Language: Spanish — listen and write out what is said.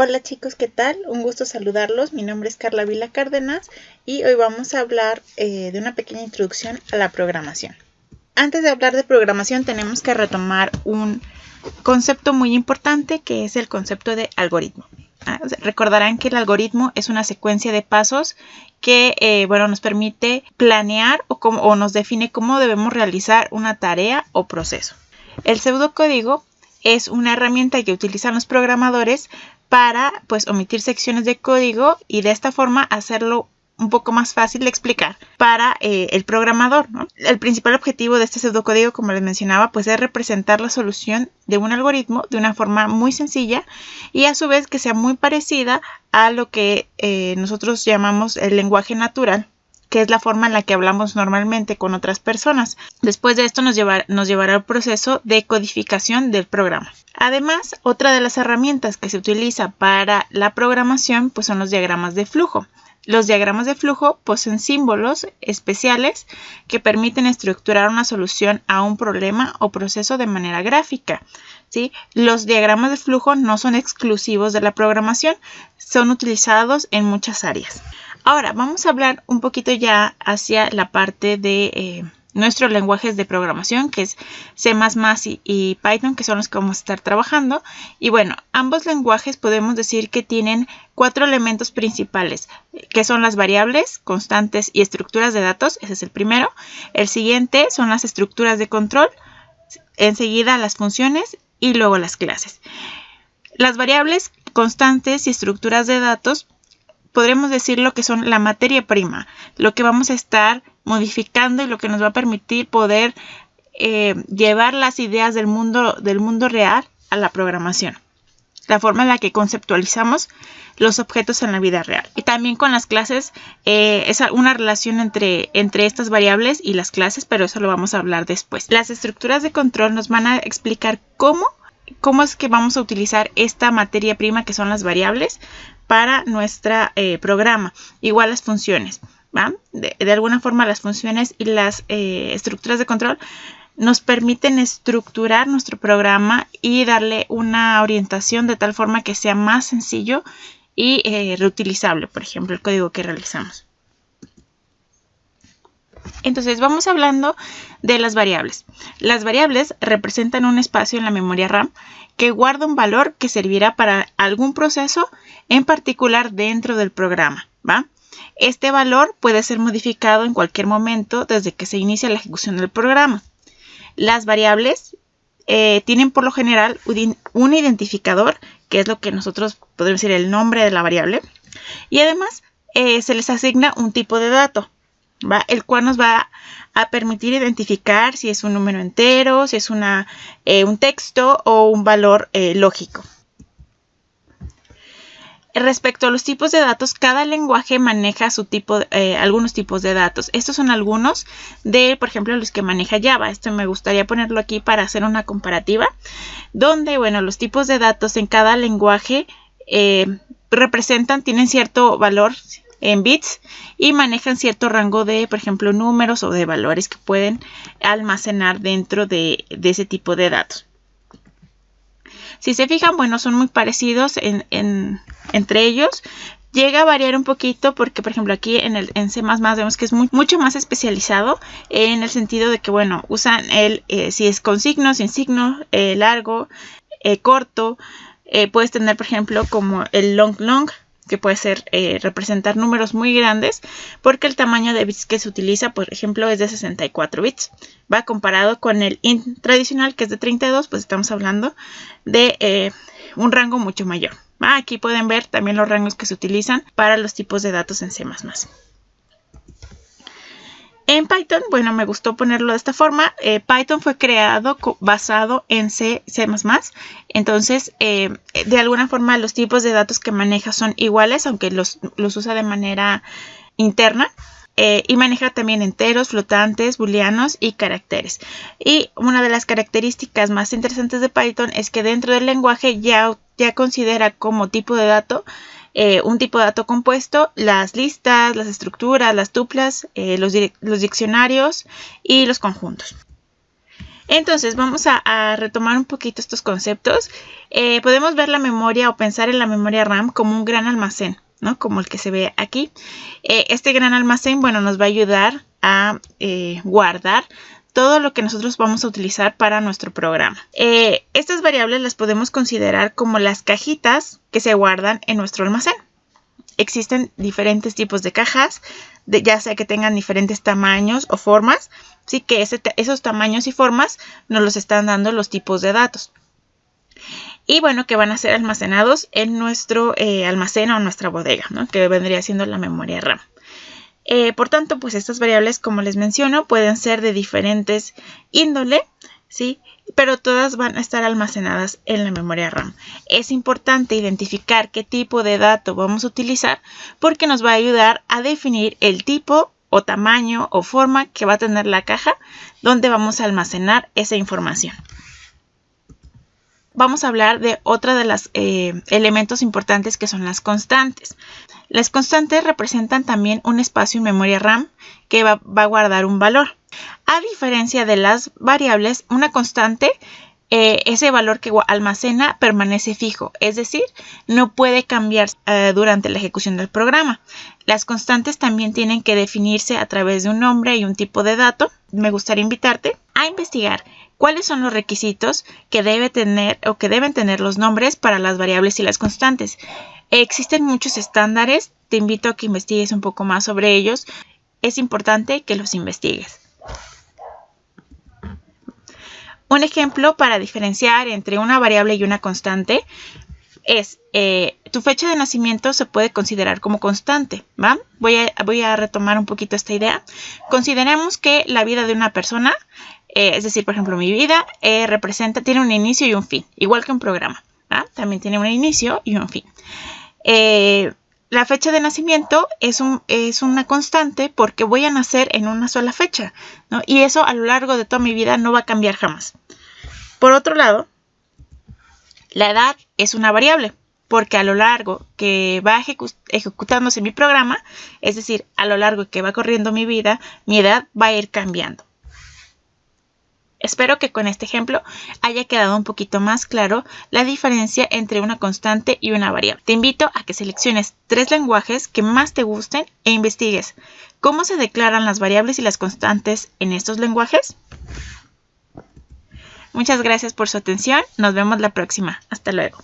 Hola chicos, ¿qué tal? Un gusto saludarlos. Mi nombre es Carla Vila Cárdenas y hoy vamos a hablar de una pequeña introducción a la programación. Antes de hablar de programación tenemos que retomar un concepto muy importante que es el concepto de algoritmo. Recordarán que el algoritmo es una secuencia de pasos que nos permite planear o nos define cómo debemos realizar una tarea o proceso. El pseudocódigo es una herramienta que utilizan los programadores para omitir secciones de código y de esta forma hacerlo un poco más fácil de explicar para el programador, ¿no? El principal objetivo de este pseudocódigo, como les mencionaba, es representar la solución de un algoritmo de una forma muy sencilla y a su vez que sea muy parecida a lo que nosotros llamamos el lenguaje natural, que es la forma en la que hablamos normalmente con otras personas. Después de esto nos llevará al proceso de codificación del programa. Además, otra de las herramientas que se utiliza para la programación son los diagramas de flujo. Los diagramas de flujo poseen símbolos especiales que permiten estructurar una solución a un problema o proceso de manera gráfica, ¿sí? Los diagramas de flujo no son exclusivos de la programación, son utilizados en muchas áreas. Ahora vamos a hablar un poquito ya hacia la parte de nuestros lenguajes de programación, que es C++ y Python, que son los que vamos a estar trabajando. Y bueno, ambos lenguajes podemos decir que tienen 4 elementos principales, que son las variables, constantes y estructuras de datos. Ese es el primero. El siguiente son las estructuras de control, enseguida las funciones y luego las clases. Las variables, constantes y estructuras de datos podremos decir lo que son la materia prima, lo que vamos a estar modificando y lo que nos va a permitir poder llevar las ideas del mundo real a la programación. La forma en la que conceptualizamos los objetos en la vida real. Y también con las clases es una relación entre estas variables y las clases, pero eso lo vamos a hablar después. Las estructuras de control nos van a explicar cómo es que vamos a utilizar esta materia prima que son las variables para nuestro programa. Igual las funciones, ¿va? De alguna forma las funciones y las estructuras de control nos permiten estructurar nuestro programa y darle una orientación de tal forma que sea más sencillo y reutilizable, por ejemplo, el código que realizamos. Entonces vamos hablando de las variables. Las variables representan un espacio en la memoria RAM que guarda un valor que servirá para algún proceso en particular dentro del programa, ¿va? Este valor puede ser modificado en cualquier momento desde que se inicia la ejecución del programa. Las variables tienen por lo general un identificador, que es lo que nosotros podemos decir el nombre de la variable, y además se les asigna un tipo de dato, ¿va? El cual nos va a permitir identificar si es un número entero, si es un texto o un valor lógico. Respecto a los tipos de datos, cada lenguaje maneja algunos tipos de datos. Estos son algunos de, por ejemplo, los que maneja Java. Esto me gustaría ponerlo aquí para hacer una comparativa, donde, los tipos de datos en cada lenguaje tienen cierto valor en bits y manejan cierto rango de, por ejemplo, números o de valores que pueden almacenar dentro de ese tipo de datos. Si se fijan, son muy parecidos entre ellos. Llega a variar un poquito porque, por ejemplo, aquí en C++ vemos que es mucho más especializado en el sentido de que, usan si es con signo, sin signo, largo, corto. Puedes tener, por ejemplo, como el long, que puede ser representar números muy grandes porque el tamaño de bits que se utiliza, por ejemplo, es de 64 bits. Va comparado con el int tradicional, que es de 32, estamos hablando de un rango mucho mayor. Aquí pueden ver también los rangos que se utilizan para los tipos de datos en C++. En Python, me gustó ponerlo de esta forma. Python fue creado basado en C++. Entonces, de alguna forma, los tipos de datos que maneja son iguales, aunque los usa de manera interna. Y maneja también enteros, flotantes, booleanos y caracteres. Y una de las características más interesantes de Python es que dentro del lenguaje ya considera como tipo de dato un tipo de dato compuesto, las listas, las estructuras, las tuplas, los diccionarios y los conjuntos. Entonces vamos a retomar un poquito estos conceptos. Podemos ver la memoria o pensar en la memoria RAM como un gran almacén, ¿no? Como el que se ve aquí. Este gran almacén, bueno, nos va a ayudar a guardar todo lo que nosotros vamos a utilizar para nuestro programa. Estas variables las podemos considerar como las cajitas que se guardan en nuestro almacén. Existen diferentes tipos de cajas, ya sea que tengan diferentes tamaños o formas, sí, que esos tamaños y formas nos los están dando los tipos de datos. Y bueno, que van a ser almacenados en nuestro almacén o nuestra bodega, ¿no? Que vendría siendo la memoria RAM. Por tanto, pues estas variables, como les menciono, pueden ser de diferentes índole, ¿sí? Pero todas van a estar almacenadas en la memoria RAM. Es importante identificar qué tipo de dato vamos a utilizar porque nos va a ayudar a definir el tipo o tamaño o forma que va a tener la caja donde vamos a almacenar esa información. Vamos a hablar de otra de los elementos importantes que son las constantes. Las constantes representan también un espacio en memoria RAM que va a guardar un valor. A diferencia de las variables, una constante, ese valor que almacena permanece fijo, es decir, no puede cambiar durante la ejecución del programa. Las constantes también tienen que definirse a través de un nombre y un tipo de dato. Me gustaría invitarte a investigar cuáles son los requisitos que deben tener los nombres para las variables y las constantes. Existen muchos estándares, te invito a que investigues un poco más sobre ellos. Es importante que los investigues. Un ejemplo para diferenciar entre una variable y una constante es tu fecha de nacimiento se puede considerar como constante, ¿va? Voy a retomar un poquito esta idea. Consideremos que la vida de una persona, es decir, por ejemplo, mi vida tiene un inicio y un fin, igual que un programa, ¿va? También tiene un inicio y un fin. La fecha de nacimiento es una constante porque voy a nacer en una sola fecha, ¿no? Y eso a lo largo de toda mi vida no va a cambiar jamás. Por otro lado, la edad es una variable porque a lo largo que va ejecutándose mi programa, es decir, a lo largo que va corriendo mi vida, mi edad va a ir cambiando. Espero que con este ejemplo haya quedado un poquito más claro la diferencia entre una constante y una variable. Te invito a que selecciones 3 lenguajes que más te gusten e investigues cómo se declaran las variables y las constantes en estos lenguajes. Muchas gracias por su atención. Nos vemos la próxima. Hasta luego.